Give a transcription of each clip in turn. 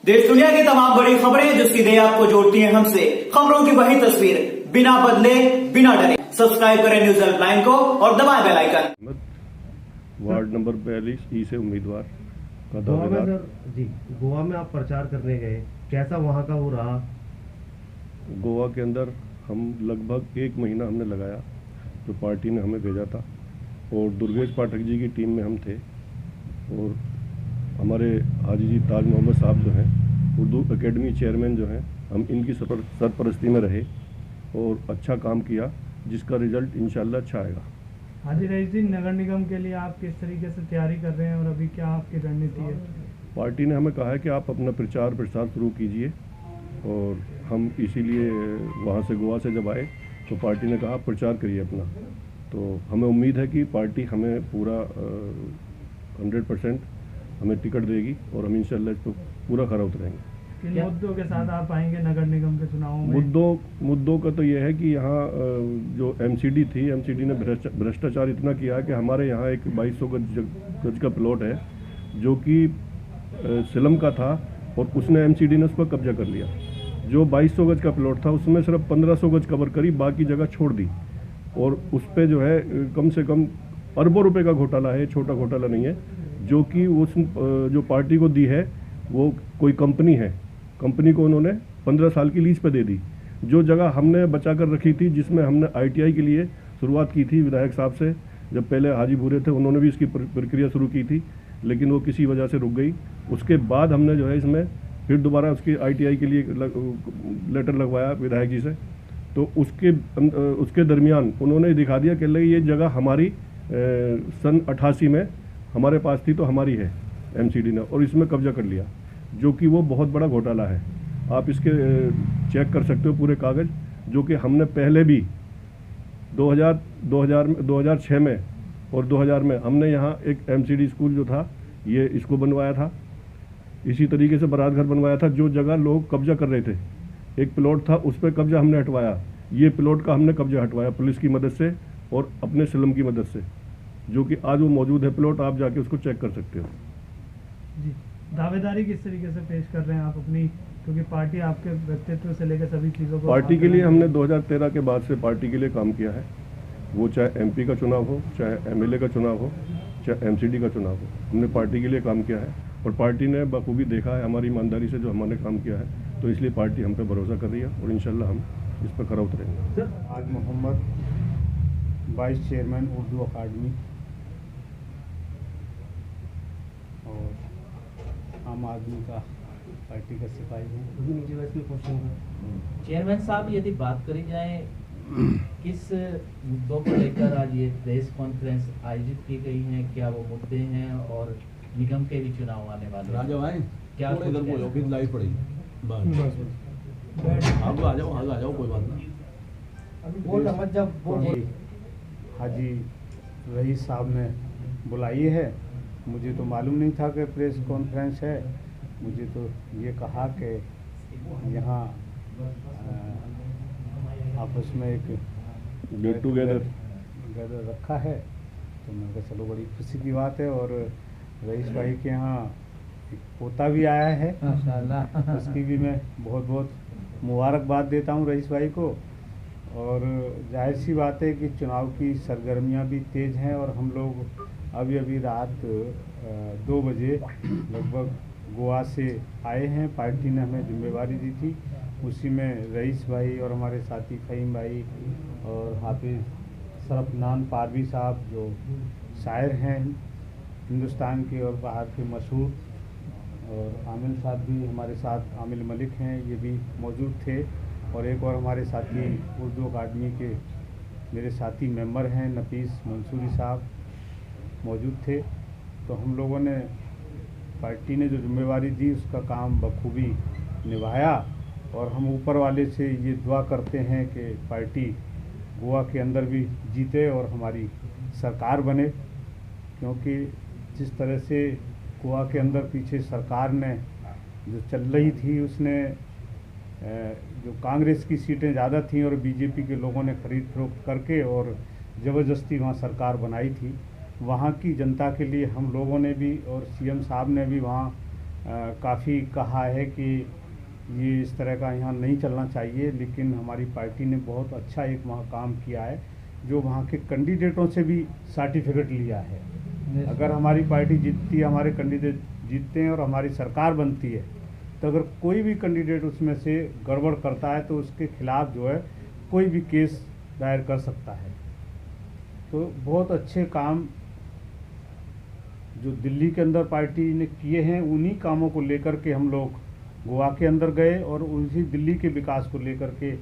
देश दुनिया की तमाम बड़ी खबरें जो सीधे आपको जोड़ती हैं हमसे, खबरों की वही तस्वीर, बिना बदले बिना डरे। सब्सक्राइब करें न्यूज हेल्पलाइन को और दबाएं बेल आइकन। वार्ड नंबर 42 ई से उम्मीदवार का गोवा में दावेदार। सर जी, गोवा में आप प्रचार करने गए, कैसा वहाँ का वो रहा? गोवा के अंदर हम लगभग 1 महीना हमने लगाया, जो पार्टी ने हमें भेजा था, और दुर्गेश पाठक जी की टीम में हम थे, और हमारे हाजी जी ताज मोहम्मद साहब जो हैं उर्दू एकेडमी चेयरमैन जो हैं, हम इनकी सरपरस्ती में रहे और अच्छा काम किया, जिसका रिजल्ट इंशाल्लाह अच्छा आएगा। हाजी रईस जी, नगर निगम के लिए आप किस तरीके से तैयारी कर रहे हैं और अभी क्या आपकी रणनीति है? पार्टी ने हमें कहा है कि आप अपना प्रचार प्रसार शुरू कीजिए, और हम इसीलिए वहाँ से गोवा से जब आए तो पार्टी ने कहा आप प्रचार करिए अपना। तो हमें उम्मीद है कि पार्टी हमें पूरा 100% हमें टिकट देगी और हम इंशाल्लाह इस पर पूरा खरा उतरेंगे। किन मुद्दों के साथ आप आएंगे नगर निगम के चुनाव में? मुद्दों का तो यह है कि यहाँ जो एमसीडी थी, एमसीडी ने भ्रष्टाचार इतना किया है कि हमारे यहाँ एक 2200 गज का प्लॉट है जो कि सिलम का था, और उसने एमसीडी ने उस पर कब्जा कर लिया। जो 2200 गज का प्लॉट था उसमें सिर्फ 1500 गज कवर करी, बाकी जगह छोड़ दी, और उस पर जो है कम से कम अरबों रुपए का घोटाला है, छोटा घोटाला नहीं है, जो कि उस जो पार्टी को दी है वो कोई कंपनी है, कंपनी को उन्होंने 15 साल की लीज पे दे दी। जो जगह हमने बचा कर रखी थी, जिसमें हमने आईटीआई के लिए शुरुआत की थी विधायक साहब से, जब पहले हाजी भूरे थे उन्होंने भी इसकी प्रक्रिया शुरू की थी, लेकिन वो किसी वजह से रुक गई। उसके बाद हमने जो है इसमें फिर दोबारा उसकी आईटीआई के लिए लेटर लगवाया विधायक जी से। तो उसके दरमियान उन्होंने दिखा दिया कि ये जगह हमारी सन 88 में हमारे पास थी, तो हमारी है एमसीडी ने, और इसमें कब्जा कर लिया, जो कि वो बहुत बड़ा घोटाला है। आप इसके चेक कर सकते हो पूरे कागज़, जो कि हमने पहले भी 2006 में और 2000 में हमने यहाँ एक एमसीडी स्कूल जो था ये इसको बनवाया था, इसी तरीके से बारात घर बनवाया था। जो जगह लोग कब्जा कर रहे थे, एक प्लॉट था उस पर कब्जा हमने हटवाया, ये प्लॉट का हमने कब्जा हटवाया पुलिस की मदद से और अपने सिलम की मदद से, जो कि आज वो मौजूद है प्लॉट, आप जाके उसको चेक कर सकते हो। जी, दावेदारी किस तरीके से पेश कर रहे हैं आप अपनी, क्योंकि पार्टी आपके व्यक्तित्व से लेकर सभी चीज़ों को पार्टी के लिए हमने 2013 के बाद से पार्टी के लिए काम किया है, वो चाहे एमपी का चुनाव हो, चाहे एमएलए का चुनाव हो, चाहे एमसीडी का चुनाव हो, हमने पार्टी के लिए काम किया है, और पार्टी ने बखूबी देखा है हमारी ईमानदारी से जो हमने काम किया है, तो इसलिए पार्टी हम पे भरोसा कर रही है, और इंशाल्लाह हम इस पर खरा उतरेंगे। आज मोहम्मद, वाइस चेयरमैन उर्दू अकादमी और आम आदमी का पार्टी का सिपाही हूँ। चेयरमैन साहब, यदि बात करी जाए किस मुद्दों को लेकर आज ये प्रेस कॉन्फ्रेंस आयोजित की गई है, क्या वो मुद्दे हैं, और निगम के भी चुनाव आने वाले हैं, राजा भाई क्या थोड़ा इधर बोलो, फिर लाइव पड़ेगी। आप आ जाओ कोई बात नहीं। हाजी रईस साहब ने बुलाई है, मुझे तो मालूम नहीं था कि प्रेस कॉन्फ्रेंस है। मुझे तो ये कहा कि यहाँ आपस में एक गेट टुगेदर रखा है, तो मैंने कहा चलो बड़ी खुशी की बात है। और रईस भाई के यहाँ एक पोता भी आया है, उसकी भी मैं बहुत बहुत मुबारकबाद देता हूँ रईस भाई को। और जाहिर सी बात है कि चुनाव की सरगर्मियाँ भी तेज़ हैं, और हम लोग अभी रात 2 बजे लगभग गोवा से आए हैं। पार्टी ने हमें जिम्मेवारी दी थी, उसी में रईस भाई और हमारे साथी फ़हीम भाई और हाफिज़ सरफनान पारवी साहब जो शायर हैं हिंदुस्तान के और बाहर के मशहूर, और आमिल साहब भी हमारे साथ, आमिल मलिक हैं, ये भी मौजूद थे, और एक और हमारे साथी उर्दू अकादमी के मेरे साथी मेंबर हैं नफीस मंसूरी साहब मौजूद थे। तो हम लोगों ने, पार्टी ने जो जिम्मेवारी दी उसका काम बखूबी निभाया, और हम ऊपर वाले से ये दुआ करते हैं कि पार्टी गोवा के अंदर भी जीते और हमारी सरकार बने, क्योंकि जिस तरह से गोवा के अंदर पीछे सरकार ने जो चल रही थी, उसने जो कांग्रेस की सीटें ज़्यादा थीं और बीजेपी के लोगों ने खरीद फरोख्त करके और ज़बरदस्ती वहाँ सरकार बनाई थी। वहाँ की जनता के लिए हम लोगों ने भी और सीएम साहब ने भी वहाँ काफ़ी कहा है कि ये इस तरह का यहाँ नहीं चलना चाहिए, लेकिन हमारी पार्टी ने बहुत अच्छा एक वहाँ काम किया है, जो वहाँ के कैंडिडेटों से भी सर्टिफिकेट लिया है। अगर हमारी पार्टी जीतती है, हमारे कैंडिडेट जीतते हैं और हमारी सरकार बनती है, तो अगर कोई भी कैंडिडेट उसमें से गड़बड़ करता है तो उसके खिलाफ जो है कोई भी केस दायर कर सकता है। तो बहुत अच्छे काम जो दिल्ली के अंदर पार्टी ने किए हैं, उन्हीं कामों को लेकर के हम लोग गोवा के अंदर गए और उसी दिल्ली के विकास को लेकर के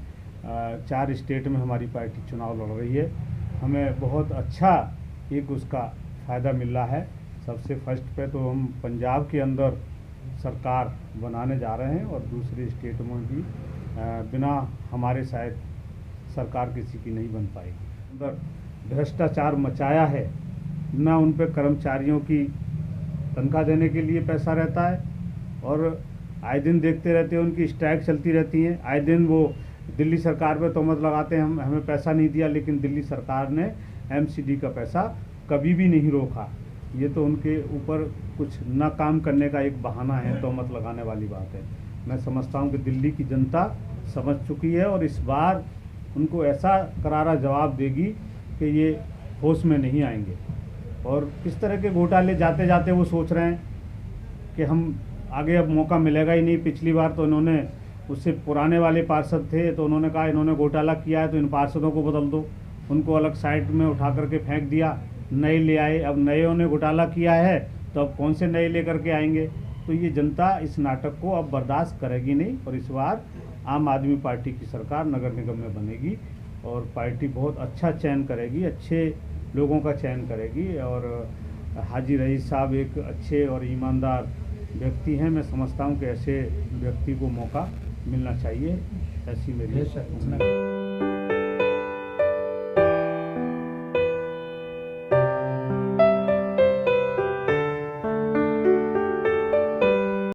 4 स्टेट में हमारी पार्टी चुनाव लड़ रही है। हमें बहुत अच्छा एक उसका फ़ायदा मिल रहा है। सबसे फर्स्ट पे तो हम पंजाब के अंदर सरकार बनाने जा रहे हैं और दूसरे स्टेट में भी बिना हमारे शायद सरकार किसी की नहीं बन पाएगी। अंदर भ्रष्टाचार मचाया है, ना उन पे कर्मचारियों की तनख्वाह देने के लिए पैसा रहता है और आए दिन देखते रहते हैं उनकी स्ट्राइक चलती रहती हैं। आए दिन वो दिल्ली सरकार पे तोहमत लगाते हैं हमें पैसा नहीं दिया, लेकिन दिल्ली सरकार ने एमसीडी का पैसा कभी भी नहीं रोका। ये तो उनके ऊपर कुछ ना काम करने का एक बहाना है, तोहमत लगाने वाली बात है। मैं समझता हूँ कि दिल्ली की जनता समझ चुकी है और इस बार उनको ऐसा करारा जवाब देगी कि ये होश में नहीं आएंगे। और किस तरह के घोटाले जाते जाते वो सोच रहे हैं कि हम आगे अब मौका मिलेगा ही नहीं। पिछली बार तो इन्होंने उससे पुराने वाले पार्षद थे तो उन्होंने कहा इन्होंने घोटाला किया है तो इन पार्षदों को बदल दो, उनको अलग साइड में उठा करके फेंक दिया, नए ले आए। अब नए ने घोटाला किया है तो अब कौन से नए लेकर के आएंगे। तो ये जनता इस नाटक को अब बर्दाश्त करेगी नहीं और इस बार आम आदमी पार्टी की सरकार नगर निगम में बनेगी और पार्टी बहुत अच्छा चयन करेगी, अच्छे लोगों का चयन करेगी। और हाजी रईस साहब एक अच्छे और ईमानदार व्यक्ति हैं। मैं समझता हूं कि ऐसे व्यक्ति को मौका मिलना चाहिए, ऐसी मेरी